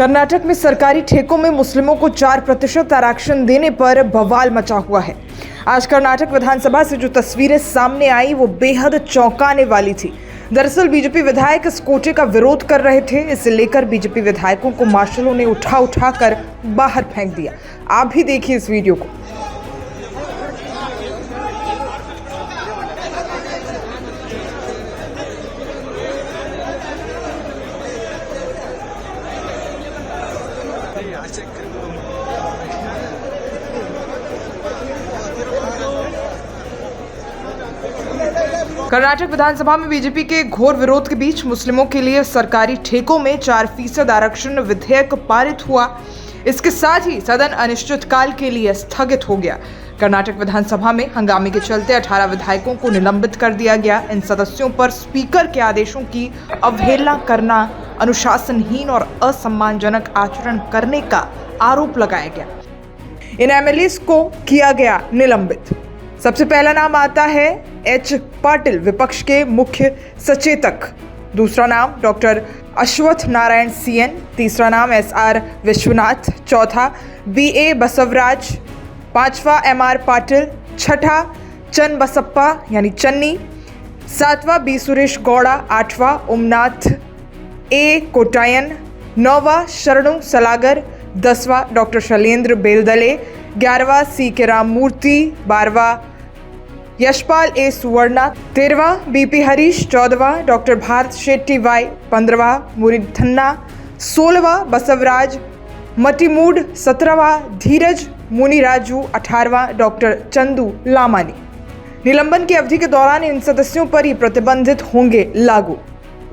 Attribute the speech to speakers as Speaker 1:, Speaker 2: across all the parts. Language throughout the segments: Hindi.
Speaker 1: कर्नाटक में सरकारी ठेकों में मुस्लिमों को 4% आरक्षण देने पर बवाल मचा हुआ है। आज कर्नाटक विधानसभा से जो तस्वीरें सामने आई वो बेहद चौंकाने वाली थी। दरअसल बीजेपी विधायक इस कोटे का विरोध कर रहे थे। इसे लेकर बीजेपी विधायकों को मार्शलों ने उठा कर बाहर फेंक दिया। आप भी देखिए इस वीडियो को। कर्नाटक विधानसभा में बीजेपी के घोर विरोध के बीच मुस्लिमों के लिए सरकारी ठेकों में 4% आरक्षण विधेयक पारित हुआ। इसके साथ ही सदन अनिश्चितकाल के लिए स्थगित हो गया। कर्नाटक विधानसभा में हंगामे के चलते 18 विधायकों को निलंबित कर दिया गया। इन सदस्यों पर स्पीकर के आदेशों की अवहेलना करना, अनुशासनहीन और असम्मानजनक आचरण करने का आरोप लगाया गया। इन एमएलएस को किया गया निलंबित। सबसे पहला नाम आता है एच पाटिल, विपक्ष के मुख्य सचेतक। दूसरा नाम डॉक्टर अश्वत्थ नारायण सीएन। तीसरा नाम एसआर विश्वनाथ। चौथा बीए बसवराज। पांचवा एमआर पाटिल। छठा चन्न बसप्पा यानी चन्नी। सातवां बी सुरेश गौड़ा। आठवां ओमनाथ ए कोटायन। नौवां शरणु सलागर। 10वां डॉक्टर शैलेंद्र बेलदले। 11वां सी के राममूर्ति। 12वां यशपाल ए सुवर्णा। 13वां बीपी हरीश। 14वां डॉक्टर भारत शेट्टी वाई। 15वां मुरीथन्ना। 16वां बसवराज मटिमूड। 17वां धीरज मुनिराजू। 18वां डॉक्टर चंदू लामानी। निलंबन की अवधि के दौरान इन सदस्यों पर ही प्रतिबंधित होंगे लागू।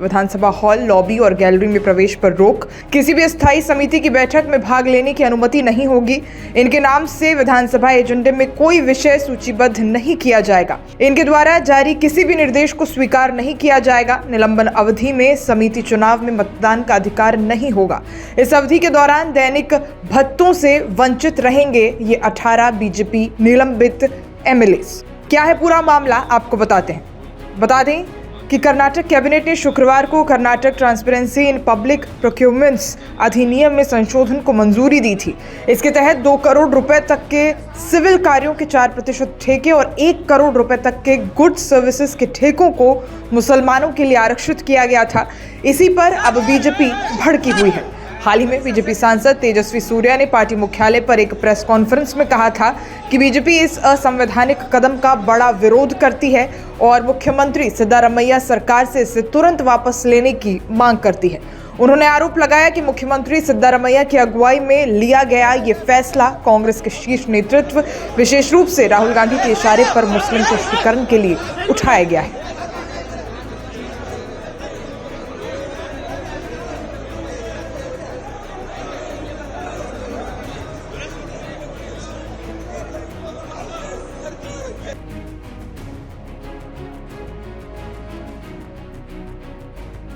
Speaker 1: विधानसभा हॉल, लॉबी और गैलरी में प्रवेश पर रोक। किसी भी स्थायी समिति की बैठक में भाग लेने की अनुमति नहीं होगी। इनके नाम से विधानसभा एजेंडे में कोई विषय सूचीबद्ध नहीं किया जाएगा। इनके द्वारा जारी किसी भी निर्देश को स्वीकार नहीं किया जाएगा। निलंबन अवधि में समिति चुनाव में मतदान का अधिकार नहीं होगा। इस अवधि के दौरान दैनिक भत्तों से वंचित रहेंगे ये 18 बीजेपी निलंबित एमएलएस। क्या है पूरा मामला, आपको बताते हैं। बता दें कि कर्नाटक कैबिनेट ने शुक्रवार को Karnataka transparency in public procurements अधिनियम में संशोधन को मंजूरी दी थी। इसके तहत 2 करोड़ रुपए तक के सिविल कार्यों के 4% ठेके और 1 करोड़ रुपए तक के गुड्स सर्विसेज के ठेकों को मुसलमानों के लिए आरक्षित किया गया था। इसी पर अब बीजेपी भड़की हुई है। हाल ही में बीजेपी सांसद तेजस्वी सूर्या ने पार्टी मुख्यालय पर एक प्रेस कॉन्फ्रेंस में कहा था कि बीजेपी इस असंवैधानिक कदम का बड़ा विरोध करती है और मुख्यमंत्री सिद्धारमैया सरकार से इसे तुरंत वापस लेने की मांग करती है। उन्होंने आरोप लगाया कि मुख्यमंत्री सिद्धारमैया की अगुवाई में लिया गया ये फैसला कांग्रेस के शीर्ष नेतृत्व, विशेष रूप से राहुल गांधी के इशारे पर मुस्लिम तुष्टीकरण के लिए उठाया गया है।